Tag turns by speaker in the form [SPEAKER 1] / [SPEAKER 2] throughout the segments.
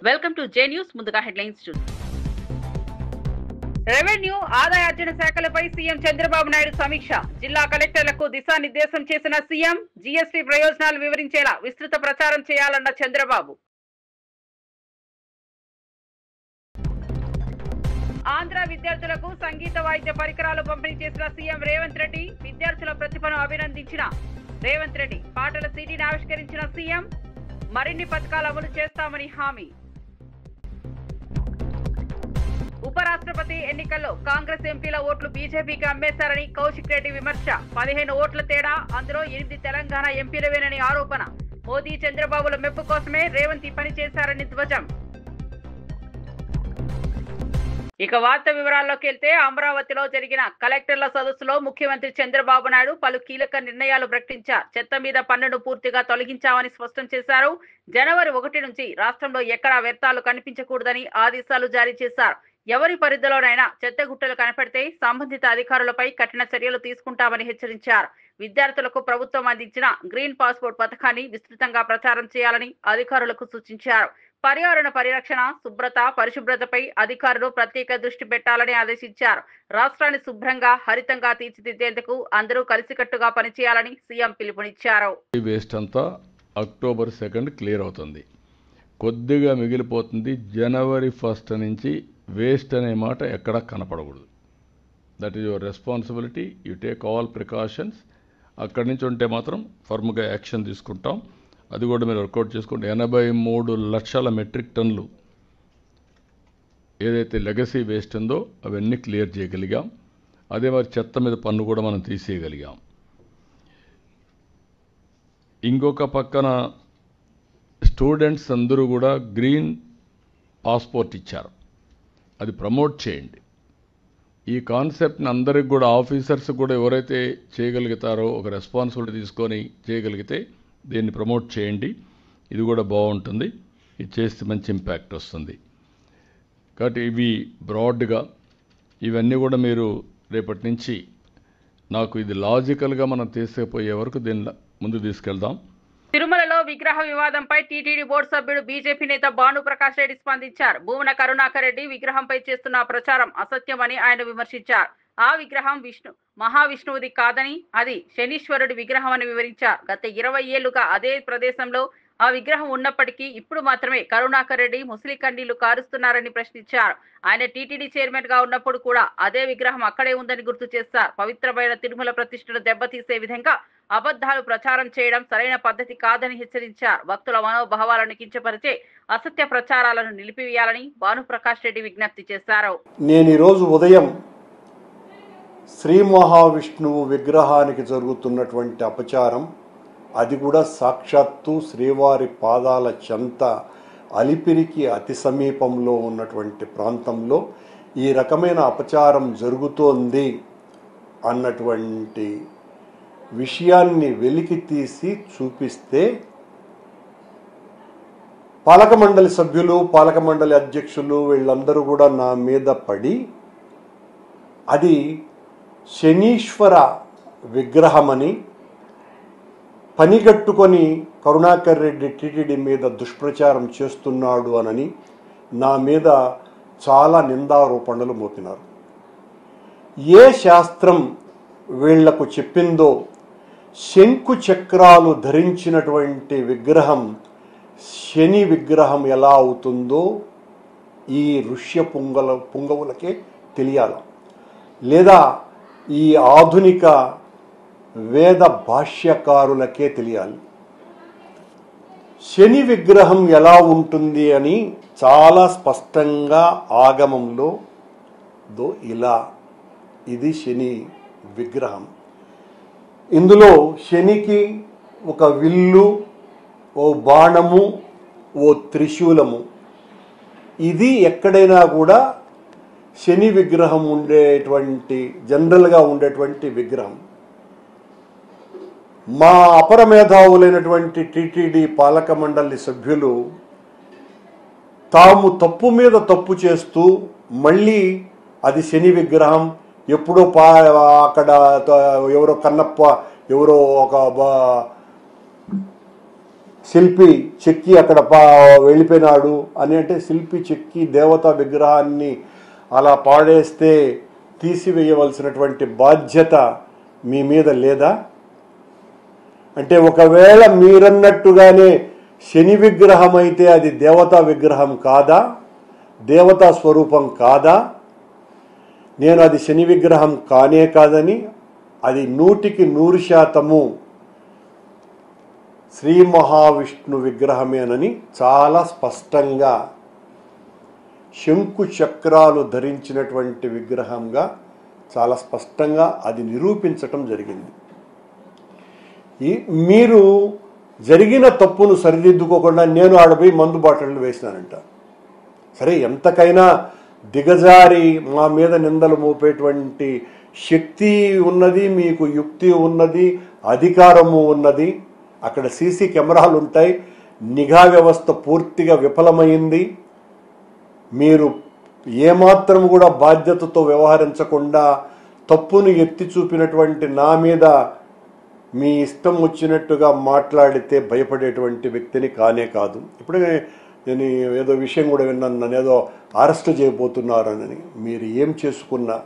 [SPEAKER 1] Welcome to J news. ముందుగా headlines చూద్దాం. Revenue ఆదాయార్జన శాఖలపై CM Chandrababu Naidu సమీక్ష. జిల్లా కలెక్టర్లకు దిశానిర్దేశం చేసిన సీఎం జీఎస్టీ ప్రయోజనాలు వివరించేలా విస్తృత ప్రచారం చేయాలన్న చంద్రబాబు. ఆంధ్ర విద్యార్థులకు సంగీత వాయిద్య పరికరాలు పంపిణీ చేసిన సీఎం రేవంత్ రెడ్డి. విద్యార్థుల ప్రతిభను అభినందించిన రేవంత్ రెడ్డి. పాటల సీడీని ఆవిష్కరించిన సీఎం. మరిన్ని పథకాలు అమలు చేస్తామని హామీ. ఉపరాష్ట్రపతి ఎన్నికల్లో కాంగ్రెస్ ఎంపీల ఓట్లు బీజేపీకి అమ్మేశారని కౌశిక్ రెడ్డి విమర్శ. 15 ఓట్ల తేడా, అందులో 8 తెలంగాణ ఎంపీలవేనని ఆరోపణ. మోదీ చంద్రబాబుల మెప్పు కోసమే రేవంత్ ఈ పని చేశారని ధ్వజం. ఇక వార్త వివరాల్లోకి వెళ్తే, అమరావతిలో జరిగిన కలెక్టర్ల సదస్సులో ముఖ్యమంత్రి చంద్రబాబు నాయుడు పలు కీలక నిర్ణయాలు ప్రకటించారు. చెత్త మీద పన్నును పూర్తిగా తొలగించామని స్పష్టం చేశారు. జనవరి 1 నుంచి రాష్ట్రంలో ఎక్కడా వ్యర్థాలు కనిపించకూడదని ఆదేశాలు జారీ చేశారు. ఎవరి పరిధిలోనైనా చెత్త గుట్టలు కనపడితే సంబంధిత అధికారులపై కఠిన చర్యలు తీసుకుంటామని హెచ్చరించారు. విద్యార్థులకు ప్రభుత్వం అందించిన గ్రీన్ పాస్పోర్ట్ పథకాన్ని విస్తృతంగా ప్రచారం చేయాలని అధికారులకు సూచించారు. పర్యావరణ పరిరక్షణ, శుభ్రత, పరిశుభ్రతపై అధికారులు ప్రత్యేక దృష్టి పెట్టాలని ఆదేశించారు. రాష్ట్రాన్ని శుభ్రంగా, హరితంగా తీర్చిదిద్దేందుకు అందరూ కలిసికట్టుగా పనిచేయాలని సీఎం పిలుపునిచ్చారు.
[SPEAKER 2] వేస్ట్ అంతా అక్టోబర్ 2 క్లియర్ అవుతుంది. కొద్దిగా మిగిలిపోతుంది. జనవరి 1 నుంచి వేస్ట్ అనే మాట ఎక్కడా కనపడకూడదు. That is your responsibility. You take all precautions. అక్కడి నుంచి ఉంటే మాత్రం ఫర్మ్గా యాక్షన్ తీసుకుంటాం. అది కూడా మీరు వర్కౌట్ చేసుకోండి. 83 లక్షల మెట్రిక్ టన్నులు ఏదైతే లెగసీ వేస్ట్ ఉందో అవన్నీ క్లియర్ చేయగలిగాం. అదే మరి చెత్త మీద పన్ను కూడా మనం తీసేయగలిగాం. ఇంకొక పక్కన స్టూడెంట్స్ అందరూ కూడా గ్రీన్ పాస్పోర్ట్ ఇచ్చారు. అది ప్రమోట్ చేయండి. ఈ కాన్సెప్ట్ని అందరికి కూడా, ఆఫీసర్స్ కూడా ఎవరైతే చేయగలుగుతారో ఒక రెస్పాన్సిబిలిటీ తీసుకొని చేయగలిగితే దీన్ని ప్రమోట్ చేయండి. ఇది కూడా బాగుంటుంది. ఇది చేస్తే మంచి ఇంపాక్ట్ వస్తుంది. కాబట్టి ఇవి బ్రాడ్గా ఇవన్నీ కూడా మీరు రేపటి నుంచి నాకు ఇది లాజికల్గా మనం తీసుకుపోయే వరకు దీన్ని ముందు తీసుకెళ్దాం.
[SPEAKER 1] తిరుమలలో విగ్రహ వివాదంపై టీటీడీ బోర్డు సభ్యుడు బీజేపీ నేత భానుప్రకాష్ రెడ్డి స్పందించారు. భూమన కరుణాకర్ రెడ్డి విగ్రహంపై చేస్తున్న ప్రచారం అసత్యమని ఆయన విమర్శించారు. ఆ విగ్రహం మహావిష్ణువుది కాదని, అది శనీశ్వరుడి విగ్రహం అని వివరించారు. గత 20 ఏళ్లుగా అదే ప్రదేశంలో ఆ విగ్రహం ఉన్నప్పటికీ ఇప్పుడు మాత్రమే కరుణాకర్ రెడ్డి ముస్లిం కన్నీళ్లు కారుస్తున్నారని ప్రశ్నించారు. ఆయన టీటీడీ చైర్మన్ గా ఉన్నప్పుడు కూడా అదే విగ్రహం అక్కడే ఉందని గుర్తు చేశారు. పవిత్రమైన తిరుమల ప్రతిష్టను దెబ్బతీసే విధంగా అబద్ధాలు ప్రచారం చేయడం సరైన పద్ధతి కాదని హెచ్చరించారు. భక్తుల మనోభావాలను కించపరిచే అసత్య ప్రచారాలను నిలిపివేయాలని భానుప్రకాష్ రెడ్డి విజ్ఞప్తి చేశారు.
[SPEAKER 3] నేను ఈరోజు ఉదయం శ్రీ మహావిష్ణువు విగ్రహానికి జరుగుతున్నటువంటి అపచారం, అది కూడా సాక్షాత్తు శ్రీవారి పాదాల చెంత అలిపిరికి అతి సమీపంలో ఉన్నటువంటి ప్రాంతంలో ఈ రకమైన అపచారం జరుగుతోంది అన్నటువంటి విషయాన్ని వెలికి తీసి చూపిస్తే పాలక మండలి సభ్యులు, పాలక మండలి అధ్యక్షులు వీళ్ళందరూ కూడా నా మీద పడి అది శనీశ్వర విగ్రహమని పనిగట్టుకొని కరుణాకర్ రెడ్డి టీటీడీ మీద దుష్ప్రచారం చేస్తున్నాడు అనని నా మీద చాలా నిందారోపణలు మోపినారు. ఏ శాస్త్రం వీళ్లకు చెప్పిందో శంకు చక్రాలు ధరించినటువంటి విగ్రహం శని విగ్రహం ఎలా అవుతుందో ఈ ఋష్య పుంగవులకే తెలియాలి, లేదా ఈ ఆధునిక వేద భాష్యకారులకే తెలియాలి. శని విగ్రహం ఎలా ఉంటుంది అని చాలా స్పష్టంగా ఆగమంలో ఇలా ఇది శని విగ్రహం. ఇందులో శనికి ఒక విల్లు, ఓ బాణము, ఓ త్రిశూలము. ఇది ఎక్కడైనా కూడా శని విగ్రహం ఉండేటువంటి జనరల్గా ఉండేటువంటి విగ్రహం. మా అపర మేధావులైనటువంటి టీటీడీ పాలక మండలి సభ్యులు తాము తప్పు మీద తప్పు చేస్తూ మళ్ళీ అది శని విగ్రహం, ఎప్పుడో అక్కడ ఎవరో కన్నప్ప ఎవరో ఒక శిల్పి చెక్కి అక్కడ వెళ్ళిపోయినాడు అని అంటే శిల్పి చెక్కి దేవతా విగ్రహాన్ని అలా పాడేస్తే తీసివేయవలసినటువంటి బాధ్యత మీ మీద లేదా? అంటే ఒకవేళ మీరన్నట్టుగానే శని విగ్రహం అయితే అది దేవతా విగ్రహం కాదా? దేవతా స్వరూపం కాదా? నేను అది శని విగ్రహం కానే కాదని, అది 100% శ్రీ మహావిష్ణు విగ్రహమేనని చాలా స్పష్టంగా శంకు చక్రాలు ధరించినటువంటి విగ్రహంగా చాలా స్పష్టంగా అది నిరూపించటం జరిగింది. మీరు జరిగిన తప్పును సరిదిద్దుకోకుండా నేను ఆడపోయి మందు బాటలు వేసినానంట. సరే, ఎంతకైనా దిగజారి మా మీద నిందలు మోపేటువంటి శక్తి ఉన్నది, మీకు యుక్తి ఉన్నది, అధికారము ఉన్నది. అక్కడ సీసీ కెమెరాలు ఉంటాయి. నిఘా వ్యవస్థ పూర్తిగా విఫలమైంది. మీరు ఏమాత్రం కూడా బాధ్యతతో వ్యవహరించకుండా తప్పును ఎత్తి చూపినటువంటి నా మీద మీ ఇష్టం వచ్చినట్టుగా మాట్లాడితే భయపడేటువంటి వ్యక్తిని కానే కాదు. ఇప్పుడే నేను ఏదో విషయం కూడా విన్నాను, నన్ను ఏదో అరెస్ట్ చేయబోతున్నారని. మీరు ఏం చేసుకున్నా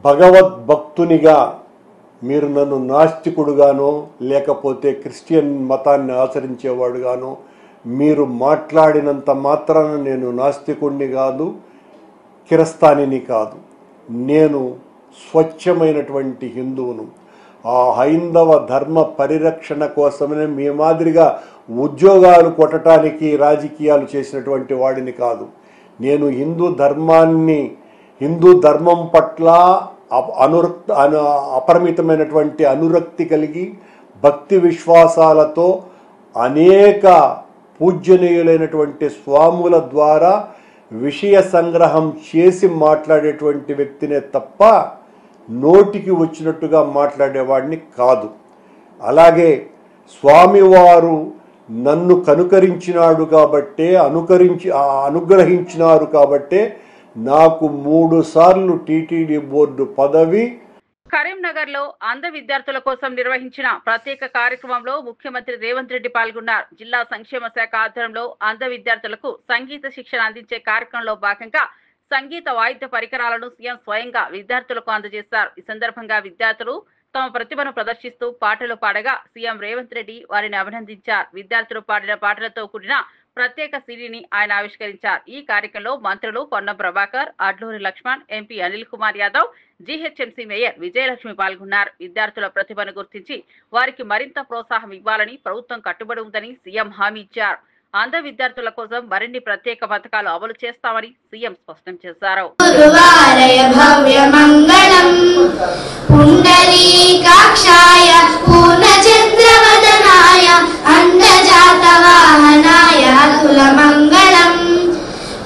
[SPEAKER 3] భగవద్భక్తునిగా మీరు నన్ను నాస్తికుడుగానో లేకపోతే క్రిస్టియన్ మతాన్ని ఆచరించేవాడుగానో మీరు మాట్లాడినంత మాత్రాన నేను నాస్తికుడిని కాదు, కిరస్తానిని కాదు. నేను స్వచ్ఛమైనటువంటి హిందువును. ఆ హైందవ ధర్మ పరిరక్షణ కోసమే మీ మాదిరిగా ఉద్యోగాలు కొట్టడానికి రాజకీయాలు చేసినటువంటి వాడిని కాదు. నేను హిందూ ధర్మం పట్ల అపరిమితమైనటువంటి అనురక్తి కలిగి భక్తి విశ్వాసాలతో అనేక పూజ్యనీయులైనటువంటి స్వాముల ద్వారా విషయ సంగ్రహం చేసి మాట్లాడేటువంటి వ్యక్తినే తప్ప నోటికి వచ్చినట్టుగా మాట్లాడేవాడిని కాదు. అలాగే స్వామివారు నన్ను కనుకరించినాడు కాబట్టే అనుగ్రహించినారు కాబట్టే నాకు 3 సార్లు టీటీడీ బోర్డు పదవి.
[SPEAKER 1] కరీంనగర్ లో అంధ విద్యార్థుల కోసం నిర్వహించిన ప్రత్యేక కార్యక్రమంలో ముఖ్యమంత్రి రేవంత్ రెడ్డి పాల్గొన్నారు. జిల్లా సంక్షేమ శాఖ ఆధ్వర్యంలో అంధ విద్యార్థులకు సంగీత శిక్షణ అందించే కార్యక్రమంలో భాగంగా సంగీత వాయిద్య పరికరాలను సీఎం స్వయంగా విద్యార్థులకు అందజేశారు. ఈ సందర్భంగా విద్యార్థులు తమ ప్రతిభను ప్రదర్శిస్తూ పాటలు పాడగా సీఎం రేవంత్ రెడ్డి వారిని అభినందించారు. విద్యార్థులు పాడిన పాటలతో కూడిన ప్రత్యేక సిడీని ఆయన ఆవిష్కరించారు. ఈ కార్యక్రమంలో మంత్రులు Ponnam Prabhakar, Adluri Laxman, MP Anil Kumar Yadav, GHMC mayor Vijayalakshmi పాల్గొన్నారు. విద్యార్థుల ప్రతిభను గుర్తించి వారికి మరింత ప్రోత్సాహం ఇవ్వాలని ప్రభుత్వం కట్టుబడి ఉందని సీఎం హామీ ఇచ్చారు. అంధ విద్యార్థుల కోసం మరిన్ని ప్రత్యేక పథకాలు అమలు చేస్తామని సీఎం స్పష్టం చేశారు.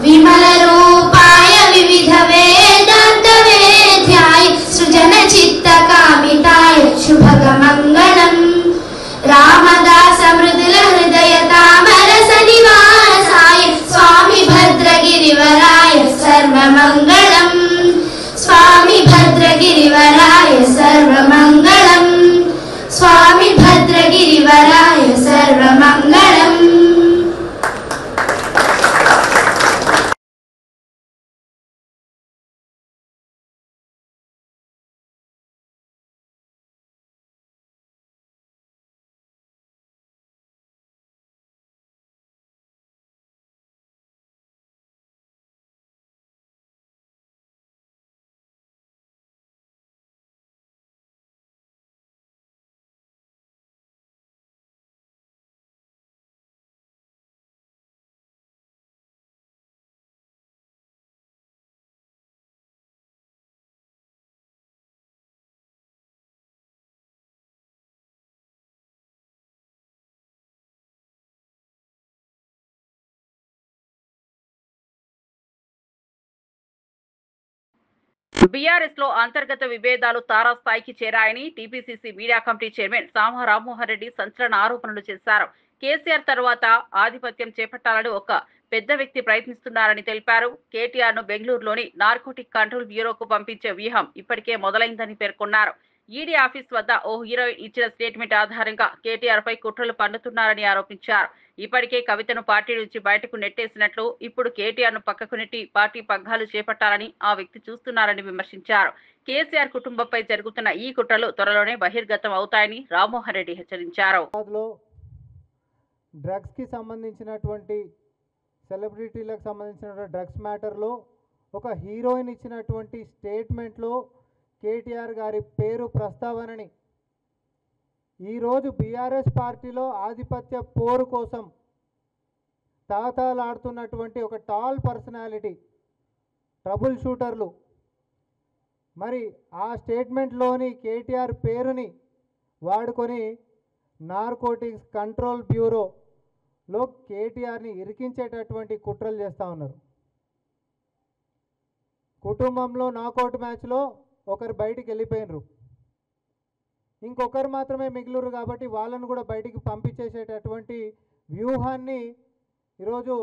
[SPEAKER 4] విమల రూపాయ వివిధ వేదాంత వేద్యాయ సృజన చిత్త కామితాయ శుభగ మంగళం రామదాస మృదుల హృదయ తామరస నివాసాయ స్వామి భద్రగిరివరాయ సర్వమంగళం స్వామి భద్రగిరివరాయ సర్వమంగళం స్వామి భద్రగిరివరాయ సర్వమంగళం.
[SPEAKER 1] బీఆర్ఎస్ లో అంతర్గత విభేదాలు తారాస్థాయికి చేరాయని టీపీసీసీ మీడియా కమిటీ చైర్మన్ సామ రామ్మోహన్ రెడ్డి సంచలన ఆరోపణలు చేశారు. కేసీఆర్ తర్వాత ఆధిపత్యం చేపట్టాలని ఒక పెద్ద వ్యక్తి ప్రయత్నిస్తున్నారని తెలిపారు. కేటీఆర్ ను బెంగళూరులోని నార్కోటిక్ కంట్రోల్ బ్యూరోకు పంపించే వ్యూహం ఇప్పటికే మొదలైందని పేర్కొన్నారు. ఈడీ ఆఫీస్ వద్ద ఓ హీరోయిన్ ఇచ్చిన స్టేట్మెంట్ ఆధారంగా కేటీఆర్ పై కుట్రలు పన్నుతున్నారని ఆరోపించారు. ఇప్పటికే కవితను పార్టీ నుంచి బయటకు నెట్టేసినట్లు ఇప్పుడు కేటీఆర్ ను పక్కకు నెట్టి పార్టీ పగ్గాలు చేపట్టాలని ఆ వ్యక్తి చూస్తున్నారని విమర్శించారు. కేసీఆర్ కుటుంబంపై జరుగుతున్న ఈ కుట్రలు త్వరలోనే బహిర్గతం అవుతాయని రామ్మోహన్ రెడ్డి హెచ్చరించారు.
[SPEAKER 5] డ్రగ్స్ కి సంబంధించినటువంటి సెలబ్రిటీలకు సంబంధించిన డ్రగ్స్ మ్యాటర్లో ఒక హీరోయిన్ ఇచ్చినటువంటి స్టేట్మెంట్లో కేటీఆర్ గారి పేరు ప్రస్తావనని ఈరోజు బీఆర్ఎస్ పార్టీలో ఆధిపత్య పోరు కోసం తాతాలాడుతున్నటువంటి ఒక టాల్ పర్సనాలిటీ ట్రబుల్ షూటర్లు మరి ఆ స్టేట్మెంట్లోని కేటీఆర్ పేరుని వాడుకొని నార్కోటిక్స్ కంట్రోల్ బ్యూరోలో కేటీఆర్ని ఇరికించేటటువంటి కుట్రలు చేస్తూ ఉన్నారు. కుటుంబంలో నాకౌట్ మ్యాచ్లో ఒకరు బయటికి వెళ్ళిపోయినరు, ఇంకొకరు మాత్రమే మిగిలిరు కాబట్టి వాళ్ళను కూడా బయటికి పంపించేసేటటువంటి వ్యూహాన్ని ఈరోజు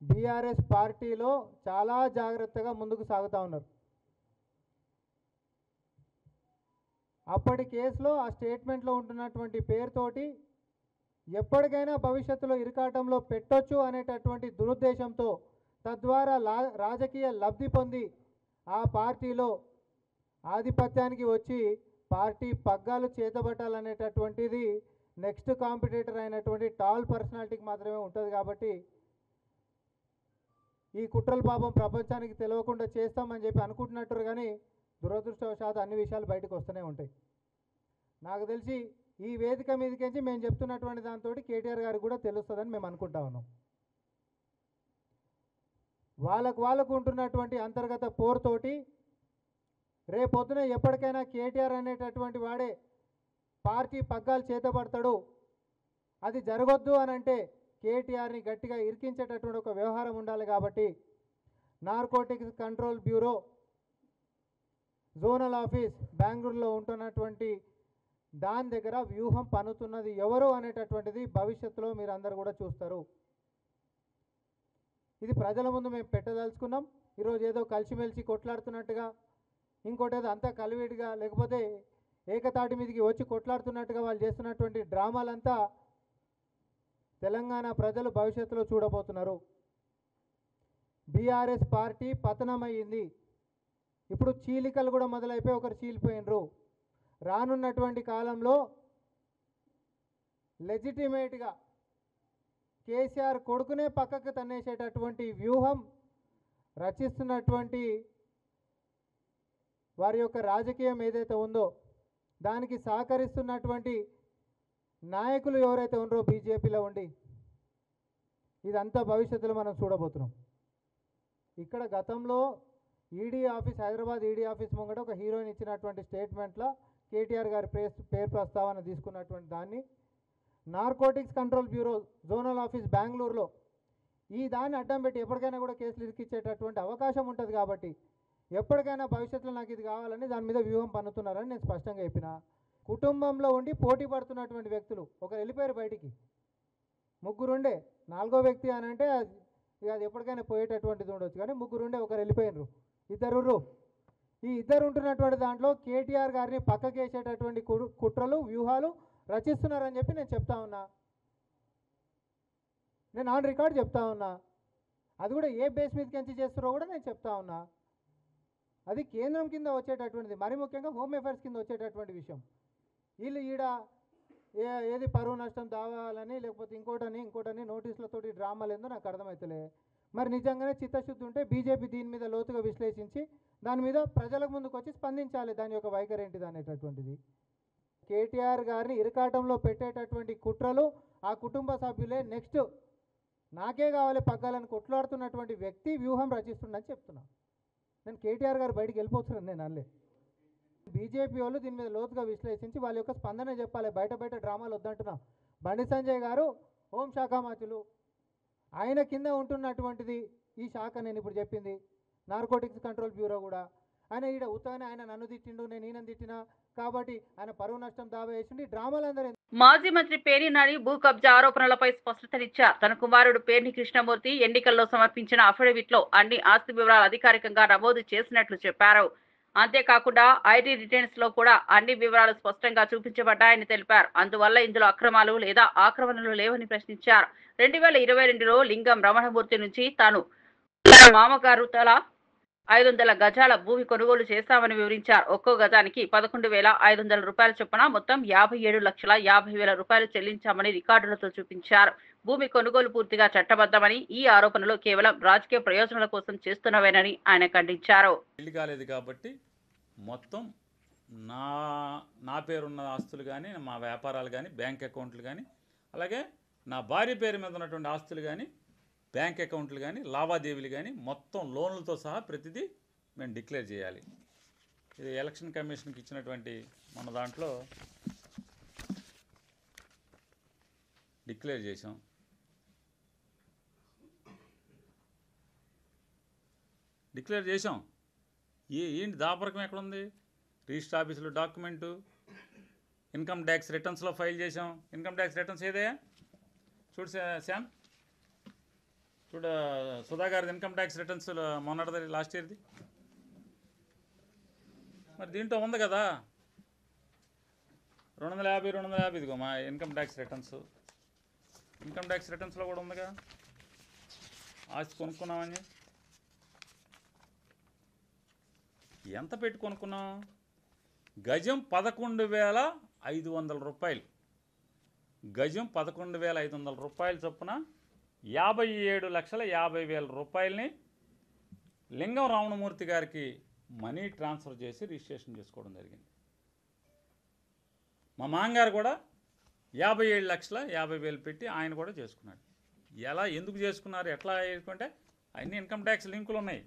[SPEAKER 5] బీఆర్ఎస్ పార్టీలో చాలా జాగ్రత్తగా ముందుకు సాగుతూ ఉన్నారు. అప్పటి కేసులో ఆ స్టేట్మెంట్లో ఉంటున్నటువంటి పేరుతోటి ఎప్పటికైనా భవిష్యత్తులో ఇరకాటంలో పెట్టొచ్చు అనేటటువంటి దురుద్దేశంతో తద్వారా రాజకీయ లబ్ధి పొంది ఆ పార్టీలో ఆధిపత్యానికి వచ్చి పార్టీ పగ్గాలు చేతబట్టాలనేటటువంటిది నెక్స్ట్ కాంపిటీటర్ అయినటువంటి టాల్ పర్సనాలిటీకి మాత్రమే ఉంటుంది. కాబట్టి ఈ కుట్రల పాపం ప్రపంచానికి తెలియకుండా చేస్తామని చెప్పి అనుకుంటున్నట్టు కానీ దురదృష్టవశాత్తు అన్ని విషయాలు బయటకు వస్తూనే ఉంటాయి. నాకు తెలిసి ఈ వేదిక మీదకించి మేము చెప్తున్నటువంటి దాంతో కేటీఆర్ గారికి కూడా తెలుస్తుందని మేము అనుకుంటా ఉన్నాం. వాళ్ళకు ఉంటున్నటువంటి అంతర్గత పోరుతోటి రేపొద్దున ఎప్పటికైనా కేటీఆర్ అనేటటువంటి వాడే పార్టీ పగ్గాలు చేతపడతాడు. అది జరగొద్దు అని అంటే కేటీఆర్ని గట్టిగా ఇరికించేటటువంటి ఒక వ్యవహారం ఉండాలి. కాబట్టి narcotics control bureau zonal office బెంగళూరులో ఉంటున్నటువంటి దాని దగ్గర వ్యూహం పన్నుతున్నది ఎవరు అనేటటువంటిది భవిష్యత్తులో మీరు అందరు కూడా చూస్తారు. ఇది ప్రజల ముందు మేము పెట్టదలుచుకున్నాం. ఈరోజు ఏదో కలిసిమెలిసి కొట్లాడుతున్నట్టుగా ఇంకోటి ఏదో అంతా కలివిడిగా లేకపోతే ఏకతాటి మీదకి వచ్చి కొట్లాడుతున్నట్టుగా వాళ్ళు చేస్తున్నటువంటి డ్రామాలంతా తెలంగాణ ప్రజలు భవిష్యత్తులో చూడబోతున్నారు. బీఆర్ఎస్ పార్టీ పతనమయ్యింది. ఇప్పుడు చీలికలు కూడా మొదలైపోయి ఒకరు చీలిపోయినరు. రానున్నటువంటి కాలంలో లెజిటిమేట్గా కేసీఆర్ కొడుకునే పక్కకు తన్నేసేటటువంటి వ్యూహం రచిస్తున్నటువంటి వారి యొక్క రాజకీయం ఏదైతే ఉందో దానికి సహకరిస్తున్నటువంటి నాయకులు ఎవరైతే ఉన్నారో బీజేపీలో ఉండి ఇదంతా భవిష్యత్తులో మనం చూడబోతున్నాం. ఇక్కడ గతంలో ED office Hyderabad ED office ముంగట ఒక హీరోయిన్ ఇచ్చినటువంటి స్టేట్మెంట్లో కేటీఆర్ గారి పేరు ప్రస్తావన తీసుకున్నటువంటి దాన్ని narcotics control bureau zonal office బెంగళూరులో ఈ దాన్ని అడ్డం పెట్టి ఎప్పటికైనా కూడా కేసులు ఇరికిచ్చేటటువంటి అవకాశం ఉంటుంది. కాబట్టి ఎప్పటికైనా భవిష్యత్తులో నాకు ఇది కావాలని దాని మీద వ్యూహం పన్నుతున్నారని నేను స్పష్టంగా చెప్పిన. కుటుంబంలో ఉండి పోటీ పడుతున్నటువంటి వ్యక్తులు ఒకరు వెళ్ళిపోయారు బయటికి, ముగ్గురుండే, నాలుగో వ్యక్తి అని అంటే అది ఎప్పటికైనా పోయేటటువంటిది ఉండొచ్చు. కానీ ముగ్గురుండే ఒకరు వెళ్ళిపోయినరు, ఇద్దరు. ఈ ఇద్దరు ఉంటున్నటువంటి దాంట్లో కేటీఆర్ గారిని పక్కకేసేటటువంటి కుట్రలు వ్యూహాలు రచిస్తున్నారని చెప్పి నేను చెప్తా ఉన్నా. నేను ఆన్ రికార్డ్ చెప్తా ఉన్నా. అది కూడా ఏ బేస్ మీదకి చేస్తారో కూడా నేను చెప్తా ఉన్నా. అది కేంద్రం కింద వచ్చేటటువంటిది, మరి ముఖ్యంగా హోమ్ అఫైర్స్ కింద వచ్చేటటువంటి విషయం. వీళ్ళు ఈడ ఏది పరువు నష్టం దావాలని లేకపోతే ఇంకోటని నోటీసులతోటి డ్రామాలు ఏందో నాకు అర్థమవుతలే. మరి నిజంగానే చిత్తశుద్ధి ఉంటే బీజేపీ దీని మీద లోతుగా విశ్లేషించి దాని మీద ప్రజలకు ముందుకు వచ్చి స్పందించాలి, దాని యొక్క వైఖరి ఏంటిది అనేటటువంటిది. కేటీఆర్ గారిని ఇరకాటంలో పెట్టేటటువంటి కుట్రలు ఆ కుటుంబ సభ్యులే నెక్స్ట్ నాకే కావాలి పగ్గాలని కొట్లాడుతున్నటువంటి వ్యక్తి వ్యూహం రచిస్తుండని చెప్తున్నా. నేను కేటీఆర్ గారు బయటికి వెళ్ళిపోతున్నాను నేను అనలే. బీజేపీ వాళ్ళు దీని మీద లోతుగా విశ్లేషించి వాళ్ళ యొక్క స్పందన చెప్పాలి. బయట డ్రామాలు వద్దంటున్నా. బండి సంజయ్ గారు హోంశాఖ మంత్రులు, ఆయన కింద ఉంటున్నటువంటిది ఈ శాఖ నేను ఇప్పుడు చెప్పింది నార్కోటిక్స్ కంట్రోల్ బ్యూరో కూడా. ఆయన ఈడ ఉత్తగానే ఆయన నన్ను తిట్టిండు, నేను ఈయన తిట్టినా కాబట్టి ఆయన పరువు నష్టం దావా వేసిండి డ్రామాలందరూ.
[SPEAKER 1] మాజీ మంత్రి పేర్ని నాని భూ కబ్జా ఆరోపణలపై స్పష్టతనిచ్చారు. తన కుమారుడు పేర్ని కృష్ణమూర్తి ఎన్నికల్లో సమర్పించిన అఫిడవిట్లో అన్ని ఆస్తి వివరాలు అధికారికంగా నమోదు చేసినట్లు చెప్పారు. అంతేకాకుండా ఐటీ రిటర్న్స్ లో కూడా అన్ని వివరాలు స్పష్టంగా చూపించబడ్డాయని తెలిపారు. అందువల్ల ఇందులో అక్రమాలు లేదా ఆక్రమణలు లేవని ప్రశ్నించారు. 2022లో లింగం రమణమూర్తి నుంచి తాను మామగారు తల 500 గజాల భూమి కొనుగోలు చేశామని వివరించారు. ఒక్కో గజానికి 11,500 రూపాయల చొప్పున మొత్తం 57,50,000 రూపాయలు చెల్లించామని రికార్డులతో చూపించారు. భూమి కొనుగోలు పూర్తిగా చట్టబద్ధమని, ఈ ఆరోపణలు కేవలం రాజకీయ ప్రయోజనాల కోసం చేస్తున్నవేనని ఆయన ఖండించారు.
[SPEAKER 6] పెళ్లి కాలేదు కాబట్టి మొత్తం నా పేరున్న ఆస్తులు కానీ, మా వ్యాపారాలు కానీ, బ్యాంక్ అకౌంట్లు కానీ, అలాగే నా భార్య పేరు మీద ఉన్నటువంటి ఆస్తులు కానీ, బ్యాంక్ అకౌంట్లు కానీ, లావాదేవీలు కానీ మొత్తం లోన్లతో సహా ప్రతిదీ మేము డిక్లేర్ చేయాలి. ఇది ఎలక్షన్ కమిషన్కి ఇచ్చినటువంటి మన దాంట్లో డిక్లేర్ చేసాం. ఏంటి దాపరకం ఎక్కడుంది? రిజిస్టర్ ఆఫీసులో డాక్యుమెంటు, ఇన్కమ్ ట్యాక్స్ రిటర్న్స్లో ఫైల్ చేసాం. ఇన్కమ్ ట్యాక్స్ రిటర్న్స్ ఏదయ్యా చూడు శ్యామ్, చూడ సుధా గారిది ఇన్కమ్ ట్యాక్స్ రిటర్న్స్ మొన్నటిది లాస్ట్ ఇయర్ది. మరి దీంట్లో ఉంది కదా 250 ఇదిగో మా income tax returns. Income tax రిటర్న్స్లో కూడా ఉందిగా ఆస్తి కొనుక్కున్నామని. ఎంత పెట్టి కొనుక్కున్నాం? గజం 11,500 రూపాయలు. గజం 11,500 రూపాయల చొప్పున 57,50,000 రూపాయలని లింగం రమణమూర్తి గారికి మనీ ట్రాన్స్ఫర్ చేసి రిజిస్ట్రేషన్ చేసుకోవడం జరిగింది. మా మామగారు కూడా 57,50,000 పెట్టి ఆయన కూడా చేసుకున్నాడు. ఎందుకు చేసుకున్నారు, ఎట్లా చేసుకుంటే అన్ని ఇన్కమ్ ట్యాక్స్ లింకులు ఉన్నాయి.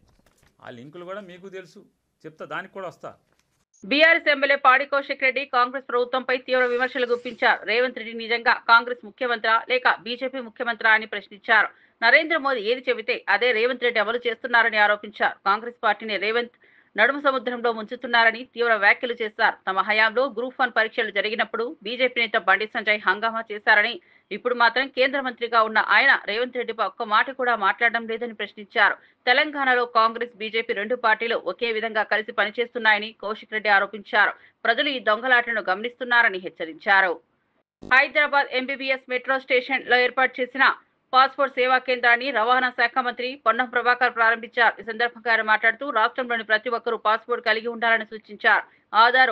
[SPEAKER 6] ఆ లింకులు కూడా మీకు తెలుసు, చెప్తా, దానికి కూడా వస్తా.
[SPEAKER 1] బీఆర్ఎస్ ఎమ్మెల్యే పాడి కౌశిక్ రెడ్డి కాంగ్రెస్ ప్రభుత్వంపై తీవ్ర విమర్శలు గుప్పించారు. రేవంత్ రెడ్డి నిజంగా కాంగ్రెస్ ముఖ్యమంత్రా లేక బీజేపీ ముఖ్యమంత్రా అని ప్రశ్నించారు. నరేంద్ర మోదీ ఏది చెబితే అదే రేవంత్ రెడ్డి అమలు చేస్తున్నారని ఆరోపించారు. కాంగ్రెస్ పార్టీని రేవంత్ నడుము సముద్రంలో ముంచుతున్నారని తీవ్ర వ్యాఖ్యలు చేశారు. తమ హయాంలో గ్రూప్ 1 పరీక్షలు జరిగినప్పుడు బీజేపీ నేత బండి సంజయ్ హంగామా చేశారని, ఇప్పుడు మాత్రం కేంద్ర మంత్రిగా ఉన్న ఆయన రేవంత్ రెడ్డిపై ఒక్క మాట కూడా మాట్లాడడం లేదని ప్రశ్నించారు. తెలంగాణలో కాంగ్రెస్, బీజేపీ 2 పార్టీలు ఒకే విధంగా కలిసి పనిచేస్తున్నాయని కౌశిక్ రెడ్డి ఆరోపించారు. ప్రజలు ఈ దొంగలాటను గమనిస్తున్నారని హెచ్చరించారు. హైదరాబాద్ ఎంబీబీఎస్ మెట్రో స్టేషన్ లో ఏర్పాటు చేసిన పాస్పోర్ట్ సేవా కేంద్రాన్ని రవాణా శాఖ మంత్రి పొన్నం ప్రభాకర్ ప్రారంభించారు. ఈ సందర్భంగా ఆయన మాట్లాడుతూ రాష్ట్రంలోని ప్రతి ఒక్కరూ పాస్పోర్ట్ కలిగి ఉండాలని సూచించారు. ఆధార్,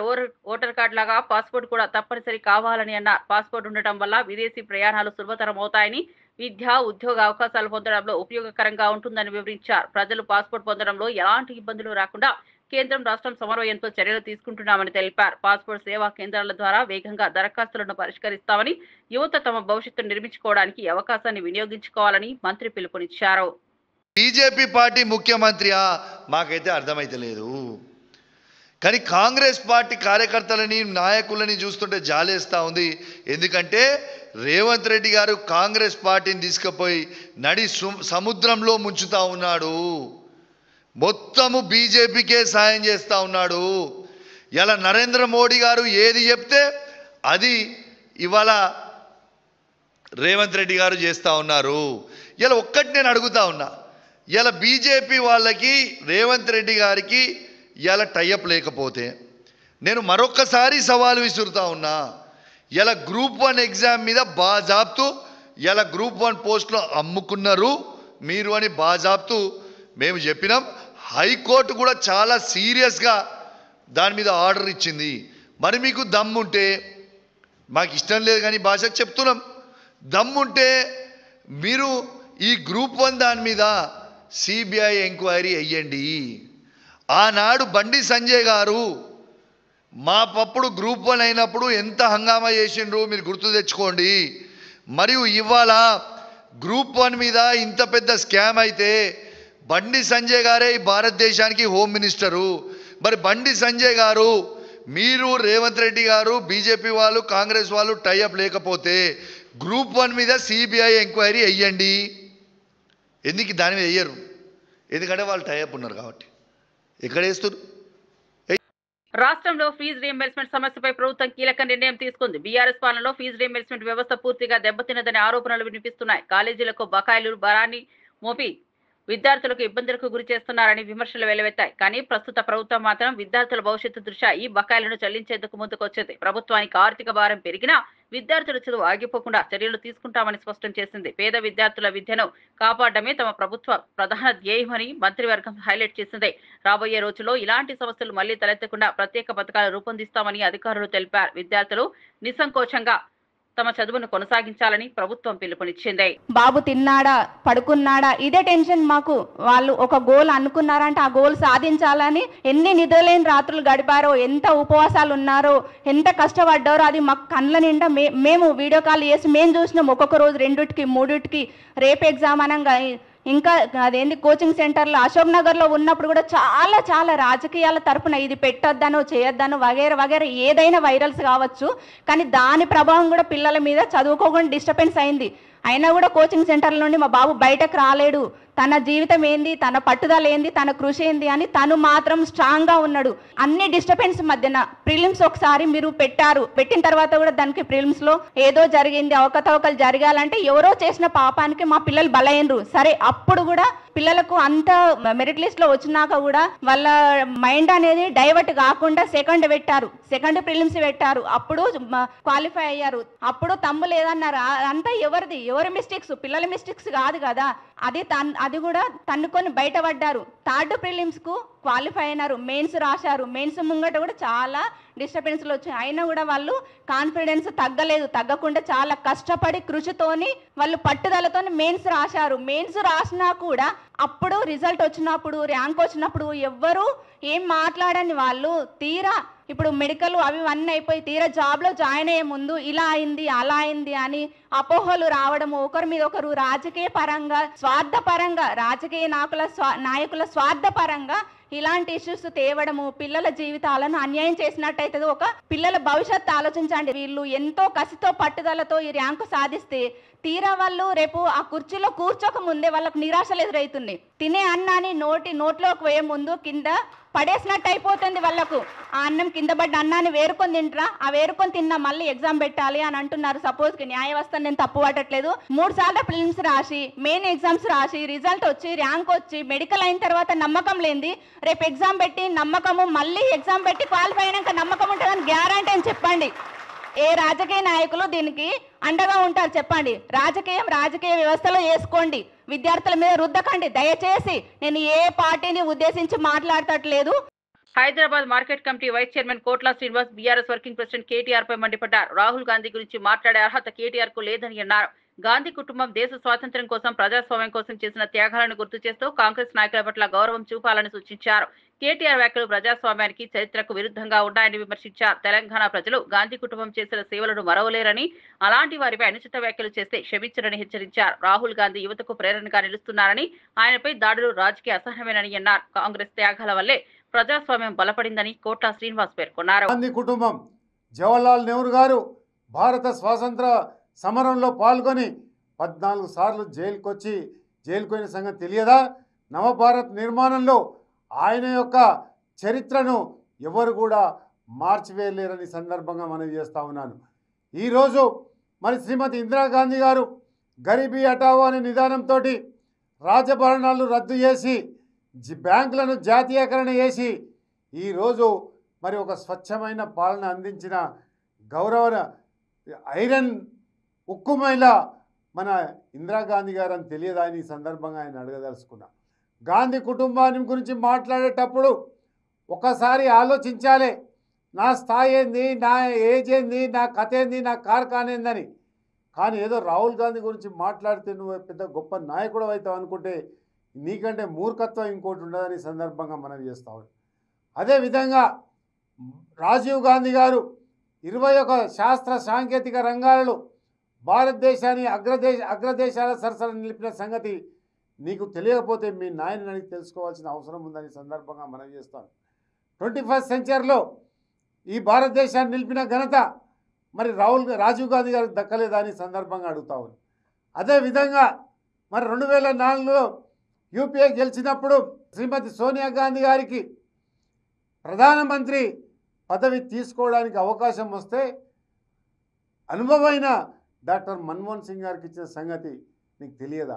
[SPEAKER 1] ఓటర్ కార్డు లాగా పాస్పోర్ట్ కూడా తప్పనిసరి కావాలని అన్నారు. పాస్పోర్ట్ ఉండటం వల్ల విదేశీ ప్రయాణాలు సులభతరం అవుతాయని, విద్య, ఉద్యోగ అవకాశాలు పొందడంలో ఉపయోగకరంగా ఉంటుందని వివరించారు. ప్రజలు పాస్పోర్ట్ పొందడంలో ఎలాంటి ఇబ్బందులు రాకుండా కేంద్రం, రాష్ట్రం సమన్వయంతో చర్యలు తీసుకుంటున్నామని తెలిపారు. పాస్పోర్ట్ సేవా కేంద్రాల ద్వారా వేగంగా దరఖాస్తులను పరిష్కరిస్తామని, యువత తమ భవిష్యత్తును నిర్మించుకోవడానికి అవకాశాన్ని వినియోగించుకోవాలని మంత్రి పిలుపునిచ్చారు.
[SPEAKER 7] బీజేపీ పార్టీ ముఖ్యమంత్రియా మాకైతే అర్థమైతలేదు. కానీ కాంగ్రెస్ పార్టీ కార్యకర్తలని, నాయకులని చూస్తుంటే జాలేస్తూ ఉంది. ఎందుకంటే రేవంత్ రెడ్డి గారు కాంగ్రెస్ పార్టీని తీసుకుపోయి సముద్రంలో ముంచుతా ఉన్నాడు. మొత్తము బీజేపీకే సాయం చేస్తూ ఉన్నాడు. ఇలా నరేంద్ర మోడీ గారు ఏది చెప్తే అది ఇవాళ రేవంత్ రెడ్డి గారు చేస్తూ ఉన్నారు. ఇలా ఒక్కటి నేను అడుగుతా ఉన్నా, ఇలా బీజేపీ వాళ్ళకి రేవంత్ రెడ్డి గారికి ఇలా టైఅప్ లేకపోతే నేను మరొక్కసారి సవాలు విసురుతా ఉన్నా. ఇలా గ్రూప్ 1 ఎగ్జామ్ మీద బాజాబ్తు ఇలా గ్రూప్ 1 పోస్టులో అమ్ముకున్నారు మీరు అని బాజాబ్తు మేము చెప్పినాం. హైకోర్టు కూడా చాలా సీరియస్గా దాని మీద ఆర్డర్ ఇచ్చింది. మరి మీకు దమ్ముంటే, మాకు ఇష్టం లేదు కానీ భాషకు చెప్తున్నాం, దమ్ముంటే మీరు ఈ గ్రూప్ 1 దాని మీద సిబిఐ ఎంక్వైరీ అయ్యండి. ఆనాడు బండి సంజయ్ గారు మా పప్పుడు గ్రూప్ 1 అయినప్పుడు ఎంత హంగామా చేసిండ్రు మీరు గుర్తు తెచ్చుకోండి. మరియు ఇవాళ గ్రూప్ 1 మీద ఇంత పెద్ద స్కామ్ అయితే బండి సంజయ్ గారే ఈ భారతదేశానికి హోమ్ మినిస్టరు. మరి బండి సంజయ్ గారు, మీరు రేవంత్ రెడ్డి గారు, బీజేపీ వాళ్ళు, కాంగ్రెస్ వాళ్ళు టైఅప్ లేకపోతే గ్రూప్ 1 మీద సిబిఐ ఎంక్వైరీ అయ్యండి. ఎందుకు దాని మీద వేయరు? ఎందుకంటే వాళ్ళు టైఅప్ ఉన్నారు కాబట్టి. ఎక్కడ వేస్తారు?
[SPEAKER 1] రాష్ట్రంలో ఫీజు రీయింబర్స్మెంట్ సమస్యపై ప్రభుత్వం కీలక నిర్ణయం తీసుకుంది. బీఆర్ఎస్ పాలనలో ఫీజు రీయింబర్స్మెంట్ వ్యవస్థ పూర్తిగా దెబ్బతిన్నదని ఆరోపణలు వినిపిస్తున్నాయి. కాలేజీలకు బకాయిలు భారాన్ని మోపి విద్యార్థులకు ఇబ్బందులకు గురి చేస్తున్నారని విమర్శలు వెలువెత్తాయి. కానీ ప్రస్తుత ప్రభుత్వం మాత్రం విద్యార్థుల భవిష్యత్తు దృష్ట్యా ఈ బకాయిలను చెల్లించేందుకు ముందుకొచ్చింది. ప్రభుత్వానికి ఆర్థిక భారం పెరిగినా విద్యార్థుల చదువు ఆగిపోకుండా చర్యలు తీసుకుంటామని స్పష్టం చేసింది. పేద విద్యార్థుల విద్యను కాపాడమే తమ ప్రభుత్వ ప్రధాన ధ్యేయమని మంత్రివర్గం హైలైట్ చేసింది. రాబోయే రోజుల్లో ఇలాంటి సమస్యలు మళ్లీ తలెత్తకుండా ప్రత్యేక పథకాలు రూపొందిస్తామని అధికారులు తెలిపారు. విద్యార్థులు నిస్సంకోచంగా తమ చదువును కొనసాగించాలని ప్రభుత్వం పిలుపునిచ్చింది.
[SPEAKER 8] బాబు తిన్నాడా పడుకున్నాడా ఇదే టెన్షన్ మాకు. వాళ్ళు ఒక గోల్ అనుకున్నారంటే ఆ గోల్ సాధించాలని ఎన్ని నిద్రలేని రాత్రులు గడిపారో, ఎంత ఉపవాసాలు ఉన్నారో, ఎంత కష్టపడ్డారో అది మాకు కళ్ళ నిండా మేము వీడియో కాల్ చేసి మేము చూసినాం. ఒక్కొక్క రోజు 2టికి 3టికి రేపు ఎగ్జామ్ అనగా ఇంకా అదేంటి కోచింగ్ సెంటర్లో అశోక్ నగర్లో ఉన్నప్పుడు కూడా చాలా రాజకీయాల తరపున ఇది పెట్టొద్దనో చేయొద్దనో వగేర ఏదైనా వైరల్స్ కావచ్చు, కానీ దాని ప్రభావం కూడా పిల్లల మీద చదువుకోకుండా డిస్టర్బెన్స్ అయింది. అయినా కూడా కోచింగ్ సెంటర్ల నుండి మా బాబు బయటకు రాలేడు. తన జీవితం ఏంది, తన పట్టుదల ఏంది, తన కృషి ఏంది అని తను మాత్రం స్ట్రాంగ్గా ఉన్నాడు. అన్ని డిస్టర్బెన్స్ మధ్యన ప్రిలిమ్స్ ఒకసారి మీరు పెట్టిన తర్వాత కూడా దానికి ప్రిలిమ్స్లో ఏదో జరిగింది, అవకతవకలు జరగాలంటే ఎవరో చేసిన పాపానికి మా పిల్లలు బలైనరు. సరే అప్పుడు కూడా పిల్లలకు అంత మెరిట్ లిస్ట్లో వచ్చినాక కూడా వాళ్ళ మైండ్ అనేది డైవర్ట్ కాకుండా సెకండ్ ప్రిలిమ్స్ పెట్టారు. అప్పుడు క్వాలిఫై అయ్యారు. అప్పుడు తమ్ము లేదన్నారు. అంతా ఎవరి మిస్టేక్స్, పిల్లల మిస్టేక్స్ కాదు కదా. అది కూడా తన్నుకొని బయటపడ్డారు. థర్డ్ ప్రిలిమ్స్కు క్వాలిఫై అయినారు, మెయిన్స్ రాశారు. మెయిన్స్ ముంగట కూడా చాలా డిస్టర్బెన్స్లు వచ్చాయి. అయినా కూడా వాళ్ళు కాన్ఫిడెన్స్ తగ్గకుండా చాలా కష్టపడి కృషితోని వాళ్ళు పట్టుదలతో మెయిన్స్ రాశారు. మెయిన్స్ రాసినా కూడా అప్పుడు రిజల్ట్ వచ్చినప్పుడు, ర్యాంక్ వచ్చినప్పుడు ఎవ్వరూ ఏం మాట్లాడని వాళ్ళు తీరా ఇప్పుడు మెడికల్ అన్నీ అయిపోయి తీరా జాబ్లో జాయిన్ అయ్యే ముందు ఇలా అయింది అలా అయింది అని అపోహలు రావడము, ఒకరి మీద ఒకరు రాజకీయ పరంగా స్వార్థపరంగా, రాజకీయ నాయకుల స్వార్థపరంగా ఇలాంటి ఇష్యూస్ తేవడము పిల్లల జీవితాలను అన్యాయం చేసినట్టయితే ఒక పిల్లల భవిష్యత్తు ఆలోచించండి. వీళ్ళు ఎంతో కసితో పట్టుదలతో ఈ ర్యాంకు సాధిస్తే తీరా వాళ్ళు రేపు ఆ కుర్చీలో కూర్చోక ముందే వాళ్ళకు నిరాశలు ఎదురవుతుంది. తినే అన్నాన్ని నోట్లోకి పోయే ముందు కింద పడేసినట్టు అయిపోతుంది వాళ్ళకు. ఆ అన్నం కింద పడ్డ అన్నాన్ని వేరుకొని తింటారా, ఆ వేరుకొని తిన్నా మళ్ళీ ఎగ్జామ్ పెట్టాలి అని అంటున్నారు. సపోజ్కి న్యాయ వ్యవస్థను నేను తప్పు పట్టట్లేదు. 3 సార్లు ప్రిలిమ్స్ రాసి మెయిన్ ఎగ్జామ్స్ రాసి రిజల్ట్ వచ్చి ర్యాంక్ వచ్చి మెడికల్ అయిన తర్వాత నమ్మకం లేనిది రేపు ఎగ్జామ్ పెట్టి నమ్మకము మళ్ళీ ఎగ్జామ్ పెట్టి క్వాలిఫై అయినాక నమ్మకం ఉంటుందని గ్యారంటీ అని చెప్పండి. ఏ రాజకీయ నాయకులు దీనికి అండగా ఉంటారు చెప్పండి. రాజకీయ వ్యవస్థలో చేసుకోండి, విద్యార్థుల మీద రుద్దకండి దయచేసి. నేను ఏ పార్టీని ఉద్దేశించి మాట్లాడతట్లేదు.
[SPEAKER 1] Hyderabad market committee vice chairman Kotla Srinivas BRS working president KTR పై మండిపడ్డారు. రాహుల్ గాంధీ గురించి మాట్లాడే అర్హత కేటీఆర్ కు లేదని అన్నారు. గాంధీ కుటుంబం దేశ స్వాతంత్ర్యం కోసం, ప్రజాస్వామ్యం కోసం చేసిన త్యాగాలను గుర్తు చేస్తూ కాంగ్రెస్ నాయకుల పట్ల గౌరవం చూపాలని సూచించారు. కేటీఆర్ వ్యాఖ్యలు ప్రజాస్వామ్యానికి, చరిత్రకు విరుద్ధంగా ఉన్నాయని విమర్శించారు. తెలంగాణ ప్రజలు గాంధీ కుటుంబం చేసిన సేవలను మరవలేరని, అలాంటి వారిపై అనుచిత వ్యాఖ్యలు చేస్తే క్షమించరని హెచ్చరించారు. రాహుల్ గాంధీ యువతకు ప్రేరణగా నిలుస్తున్నారని, ఆయనపై దాడులు రాజకీయ అసహ్యమేనని అన్నారు. కాంగ్రెస్ త్యాగాల వల్లే ప్రజాస్వామ్యం బలపడిందని కోట్ల శ్రీనివాస్ పేర్కొన్నారు.
[SPEAKER 9] గాంధీ కుటుంబం, జవహర్లాల్ నెహ్రూ గారు భారత స్వాతంత్ర సమరంలో పాల్గొని 14 సార్లు జైలుకొయిన సంగతి తెలియదా? నవభారత్ నిర్మాణంలో ఆయన యొక్క చరిత్రను ఎవరు కూడా మార్చివేయలేరని సందర్భంగా మనవి చేస్తూ ఉన్నాను. ఈరోజు మరి శ్రీమతి ఇందిరాగాంధీ గారు గరీబీ హఠావో అనే నిదానంతో రాజభరణాలు రద్దు చేసి బ్యాంకులను జాతీయకరణ చేసి ఈరోజు మరి ఒక స్వచ్ఛమైన పాలన అందించిన గౌరవ ఐరన్ ఉక్కు మహిళ మన ఇందిరాగాంధీ గారు అని తెలియదా అని ఈ సందర్భంగా ఆయన అడగదలుచుకున్నా. గాంధీ కుటుంబాన్ని గురించి మాట్లాడేటప్పుడు ఒకసారి ఆలోచించాలి. నా స్థాయి ఏంది, నా ఏజ్ ఏంది, నా కథ ఏంది, నా కార్ఖానా ఏందని. కానీ ఏదో రాహుల్ గాంధీ గురించి మాట్లాడితే నువ్వు పెద్ద గొప్ప నాయకుడు అవుతావు అనుకుంటే నీకంటే మూర్ఖత్వం ఇంకోటి ఉండదని సందర్భంగా మనం చేస్తాం. అదేవిధంగా రాజీవ్ గాంధీ గారు 21 శాస్త్ర సాంకేతిక రంగాలలో భారతదేశాన్ని అగ్రదేశాల సరసన నిలిపిన సంగతి నీకు తెలియకపోతే మీ నాయనని అడిగి తెలుసుకోవాల్సిన అవసరం ఉందని సందర్భంగా మనం చేస్తాను. 21st సెంచరీలో ఈ భారతదేశాన్ని నిలిపిన ఘనత మరి రాజీవ్ గాంధీ గారికి దక్కలేదా అని సందర్భంగా అడుగుతా ఉంది. అదేవిధంగా మరి 2004లో యూపీఏ గెలిచినప్పుడు శ్రీమతి సోనియా గాంధీ గారికి ప్రధానమంత్రి పదవి తీసుకోవడానికి అవకాశం వస్తే అనుభవమైన డాక్టర్ మన్మోహన్ సింగ్ గారికి ఇచ్చిన సంగతి నీకు తెలియదా?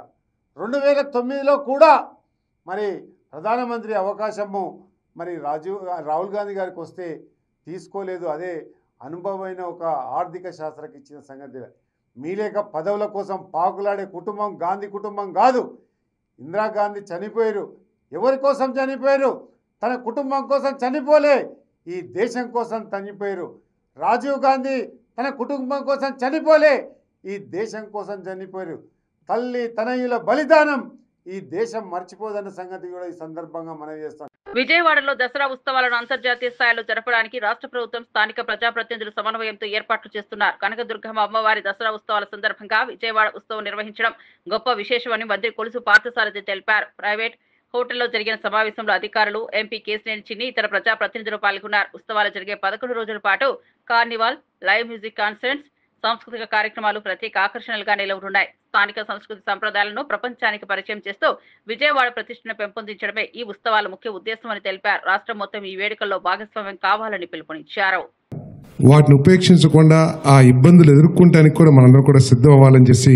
[SPEAKER 9] 2009లో కూడా మరి ప్రధానమంత్రి అవకాశము మరి రాహుల్ గాంధీ గారికి వస్తే తీసుకోలేదు. అదే అనుభవమైన ఒక ఆర్థిక శాస్త్రకి ఇచ్చిన సంగతి. మీలేక పదవుల కోసం పాకులాడే కుటుంబం గాంధీ కుటుంబం కాదు. ఇందిరాగాంధీ చనిపోయారు. ఎవరి కోసం చనిపోయారు? తన కుటుంబం కోసం చనిపోలే, ఈ దేశం కోసం చనిపోయారు. రాజీవ్ గాంధీ తన కుటుంబం కోసం చనిపోలే, ఈ దేశం కోసం చనిపోయారు. తల్లి తనయుల బలిదానం ఈ దేశం మర్చిపోదన్న సంగతి కూడా ఈ సందర్భంగా మనం చేస్తాం.
[SPEAKER 1] విజయవాడలో దసరా ఉత్సవాలను అంతర్జాతీయ స్థాయిలో జరపడానికి రాష్ట్ర ప్రభుత్వం స్థానిక ప్రజాప్రతినిధుల సమన్వయంతో ఏర్పాట్లు చేస్తున్నారు. కనకదుర్గమ్మ అమ్మవారి దసరా ఉత్సవాల సందర్భంగా విజయవాడ ఉత్సవం నిర్వహించడం గొప్ప విశేషమని మంత్రి కొలుసు పార్థసారథి తెలిపారు. ప్రైవేట్ హోటల్లో జరిగిన సమావేశంలో అధికారులు, ఎంపీ కేశినేని చిన్ని ఇతర ప్రజాప్రతినిధులు పాల్గొన్నారు. ఉత్సవాలు జరిగే 11 రోజుల పాటు కార్నివాల్, లైవ్ మ్యూజిక్ కాన్సర్ట్స్, సాంస్కృతిక కార్యక్రమాలు ప్రత్యేక ఆకర్షణలుగా నిలవనున్నాయి. స్థానిక సంస్కృతి సంప్రదాయాలను ప్రపంచానికి పరిచయం చేస్తూ విజయవాడ ప్రతిష్టను పెంపొందించడమే ఈ ఉత్సవాల ముఖ్య ఉద్దేశమని తెలిపారు. రాష్ట్రం మొత్తం ఈ వేడుకల్లో భాగస్వామ్యం కావాలని పిలుపునిచ్చారు.
[SPEAKER 10] వాటిని ఉపేక్షించకుండా ఆ ఇబ్బందులు ఎదుర్కొంటానికి కూడా మనందరం కూడా సిద్ధం అవ్వాలని చేసి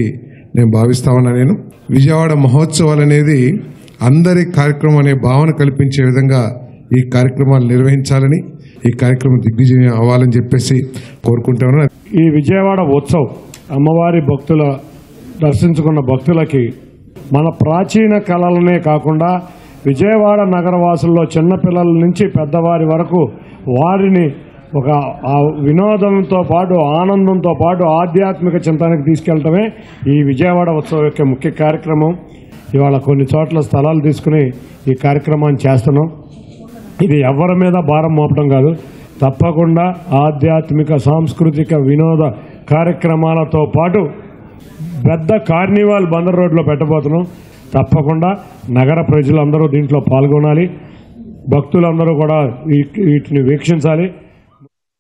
[SPEAKER 10] నేను భావిస్తా ఉన్నా. నేను విజయవాడ మహోత్సవాలు అనేది అందరి కార్యక్రమం అనే భావన కల్పించే విధంగా ఈ కార్యక్రమాలు నిర్వహించాలని, ఈ కార్యక్రమం దిగ్విజయం అవ్వాలని చెప్పేసి కోరుకుంటా ఉన్నా.
[SPEAKER 11] ఈ విజయవాడ ఉత్సవం అమ్మవారి భక్తుల దర్శించుకున్న భక్తులకి మన ప్రాచీన కళలనే కాకుండా విజయవాడ నగరవాసుల్లో చిన్నపిల్లల నుంచి పెద్దవారి వరకు వారిని ఒక వినోదంతో పాటు ఆనందంతో పాటు ఆధ్యాత్మిక చింతనకి తీసుకెళ్లటమే ఈ విజయవాడ ఉత్సవం యొక్క ముఖ్య కార్యక్రమం. ఇవాళ కొన్ని చోట్ల స్థలాలు తీసుకుని ఈ కార్యక్రమాన్ని చేస్తున్నాం. ఇది ఎవరి మీద భారం మోపడం కాదు, తప్పకుండా ఆధ్యాత్మిక సాంస్కృతిక వినోద కార్యక్రమాలతో పాటు పెద్ద కార్నివాల్ బందర్ రోడ్లో పెట్టబోతున్నాం. తప్పకుండా నగర ప్రజలందరూ దీంట్లో పాల్గొనాలి, భక్తులందరూ కూడా వీటిని వీక్షించాలి.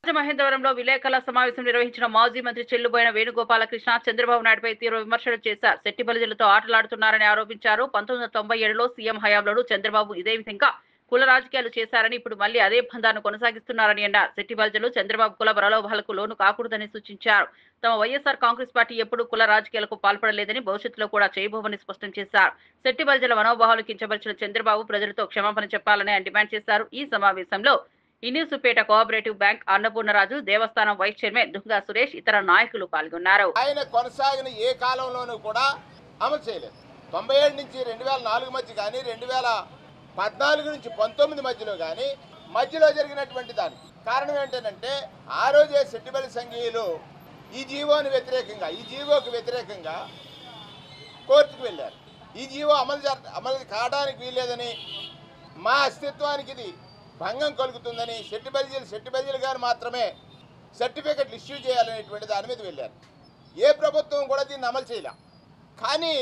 [SPEAKER 1] రాజమహేంద్రవరంలో విలేకరుల సమావేశం నిర్వహించిన మాజీ మంత్రి చెల్లుబోయిన వేణుగోపాలకృష్ణ చంద్రబాబు నాయుడుపై తీవ్ర విమర్శలు చేశారు. శెట్టి బలిజలతో ఆటలాడుతున్నారని ఆరోపించారు. 1997లో సీఎం హయాంలోనూ చంద్రబాబు ఇదే విధంగా కుల రాజకీయాలు చేశారని, ఇప్పుడు మళ్లీ అదే బంధాన్ని కొనసాగిస్తున్నారని అన్నారు. శెట్టి బలిజలు చంద్రబాబు కుల ప్రలోభాలకు లోను కాకూడదని సూచించారు. తమ వైఎస్ఆర్ కాంగ్రెస్ పార్టీ ఎప్పుడూ కుల రాజకీయాలకు పాల్పడలేదని, భవిష్యత్తులో కూడా చేయబోవని స్పష్టం చేశారు. శెట్టి బలిజల మనోభావాలు కించపరిచిన చంద్రబాబు ప్రజలతో క్షమాపణ చెప్పాలని ఆయన డిమాండ్ చేశారు. ఈ సమావేశంలో ఇనిసుపేట కోఆపరేటివ్ బ్యాంక్ అన్నపూర్ణరాజు, దేవస్థానం వైస్ చైర్మన్ దుంగా సురేష్, ఇతర నాయకులు పాల్గొన్నారు.
[SPEAKER 12] ఆయన కొనసాగిన ఏ కాలంలోనూ కూడా అమలు చేయలేదు. 97 నుంచి 2004 మధ్య కానీ 2014 నుంచి 19 మధ్యలో కానీ మధ్యలో జరిగినటువంటి దానికి కారణం ఏంటంటే ఆ రోజే శెట్టిబలి సంఘీయులు ఈ జీవోకి వ్యతిరేకంగా కోర్టుకు వెళ్ళారు. ఈ జీవో అమలు కావడానికి వీల్లేదని, మా అస్తిత్వానికి ఇది భంగం కలుగుతుందని శెట్టి బలిజీలు గారు మాత్రమే సర్టిఫికెట్లు ఇష్యూ చేయాలనేటువంటి దాని మీద వెళ్ళారు. ఏ ప్రభుత్వం కూడా దీన్ని అమలు చేయలే. కానీ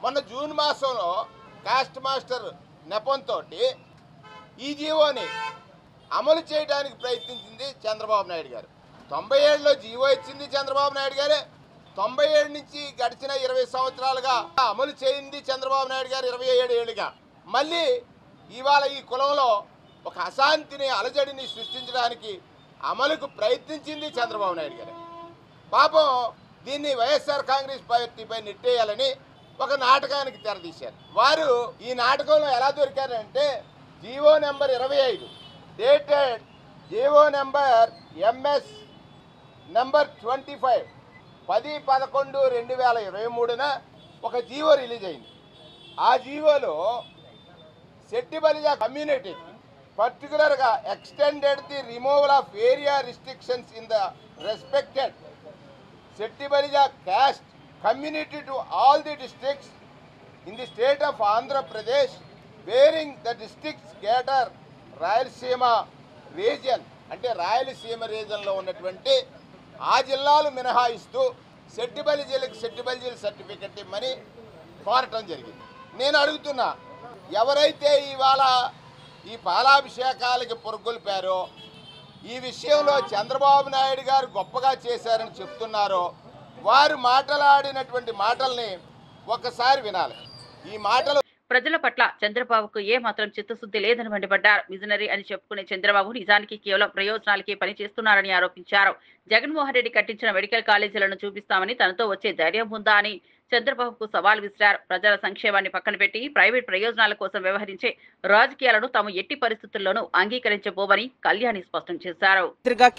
[SPEAKER 12] మొన్న జూన్ మాసంలో కాస్ట్ మాస్టర్ నెపంతో ఈ జీవోని అమలు చేయడానికి ప్రయత్నించింది చంద్రబాబు నాయుడు గారు. 97లో జీవో ఇచ్చింది చంద్రబాబు నాయుడు గారే. 97 నుంచి గడిచిన 20 సంవత్సరాలుగా అమలు చేయింది చంద్రబాబు నాయుడు గారు 27 ఏళ్ళుగా. మళ్ళీ ఇవాళ ఈ కులంలో ఒక అశాంతిని, అలజడిని సృష్టించడానికి అమలుకు ప్రయత్నించింది చంద్రబాబు నాయుడు గారు. పాపం దీన్ని వైఎస్ఆర్ కాంగ్రెస్ పార్టీపై నెట్టేయాలని ఒక నాటకానికి తెరదీశారు. వారు ఈ నాటకంలో ఎలా దొరికారంటే GO number 25 dated GO number MS number 25 10/11/2023న ఒక జీవో రిలీజ్ అయింది. ఆ జీవోలో శెట్టి బలిజా కమ్యూనిటీ పర్టికులర్గా extended the removal of area restrictions in the respected Setti Balija caste community to all the districts in the state of Andhra Pradesh bearing the districts cater Rayalaseema region, అంటే రాయలసీమ రీజియన్లో ఉన్నటువంటి ఆ జిల్లాలు మినహాయిస్తూ శెట్టి బలిజీలకు సర్టిఫికెట్ ఇమ్మని కోరటం జరిగింది. నేను అడుగుతున్నా, ఎవరైతే ఇవాళ ఈ పాలాభిషేకాలకి పొరుగుల్పారో, ఈ విషయంలో చంద్రబాబు నాయుడు గారు గొప్పగా చేశారని చెప్తున్నారో, వారు మాట్లాడినటువంటి మాటల్ని ఒక్కసారి వినాలి. ఈ మాటలు
[SPEAKER 1] ప్రజల పట్ల చంద్రబాబుకు ఏ మాత్రం చిత్తశుద్ధి లేదని మండిపడ్డారు. విజనరీ అని చెప్పుకునే చంద్రబాబు నిజానికి కేవలం ప్రయోజనాలకే పనిచేస్తున్నారని ఆరోపించారు. జగన్మోహన్ రెడ్డి కట్టించిన మెడికల్ కాలేజీలను చూపిస్తామని, తనతో వచ్చే ధైర్యం ఉందా అని చంద్రబాబుకు సవాల్ విసిరారు. ప్రజల సంక్షేమాన్ని పక్కన పెట్టి ప్రైవేట్ ప్రయోజనాల కోసం వ్యవహరించే రాజకీయాలను తాము ఎట్టి పరిస్థితుల్లోనూ అంగీకరించబోమని కళ్యాణి స్పష్టం చేశారు.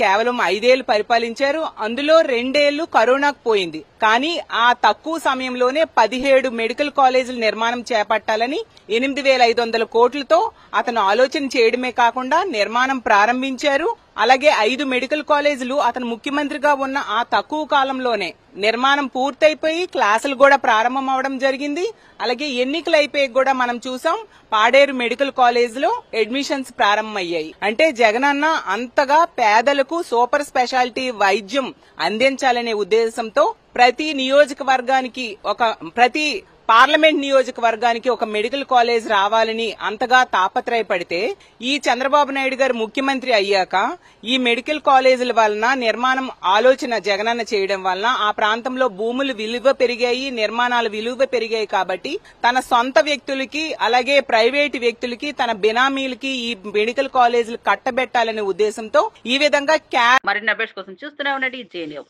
[SPEAKER 13] కేవలం 5 ఏళ్లు పరిపాలించారు. అందులో 2 ఏళ్లు కరోనాకు పోయింది. కానీ ఆ తక్కువ సమయంలోనే 17 మెడికల్ కాలేజీల నిర్మాణం చేపట్టాలని 8,500 కోట్లతో అతను ఆలోచన చేయడమే కాకుండా నిర్మాణం ప్రారంభించారు. అలాగే 5 మెడికల్ కాలేజీలు అతను ముఖ్యమంత్రిగా ఉన్న ఆ తక్కువ కాలంలోనే నిర్మాణం పూర్తయిపోయి క్లాసులు కూడా ప్రారంభం అవడం జరిగింది. అలాగే ఎన్నికలు అయిపోయి కూడా మనం చూసాం పాడేరు మెడికల్ కాలేజీలో అడ్మిషన్స్ ప్రారంభమయ్యాయి. అంటే జగనన్న అంతగా పేదలకు సూపర్ స్పెషాలిటీ వైద్యం అందించాలనే ఉద్దేశంతో ప్రతి నియోజకవర్గానికి ప్రతి పార్లమెంట్ నియోజకవర్గానికి ఒక మెడికల్ కాలేజ్ రావాలని అంతగా తాపత్రయపడితే ఈ చంద్రబాబు నాయుడు గారు ముఖ్యమంత్రి అయ్యాక ఈ మెడికల్ కాలేజీల వలన నిర్మాణం ఆలోచన జగనన్న చేయడం వలన ఆ ప్రాంతంలో భూములు విలువ పెరిగాయి, నిర్మాణాల విలువ పెరిగాయి. కాబట్టి తన సొంత వ్యక్తులకి అలాగే ప్రైవేటు వ్యక్తులకి తన బినామీలకి ఈ మెడికల్ కాలేజీలు కట్టబెట్టాలనే ఉద్దేశంతో ఈ విధంగా
[SPEAKER 1] మరిన్ని అప్డేట్స్ కోసం చూస్తూనే ఉండండి జే న్యూస్.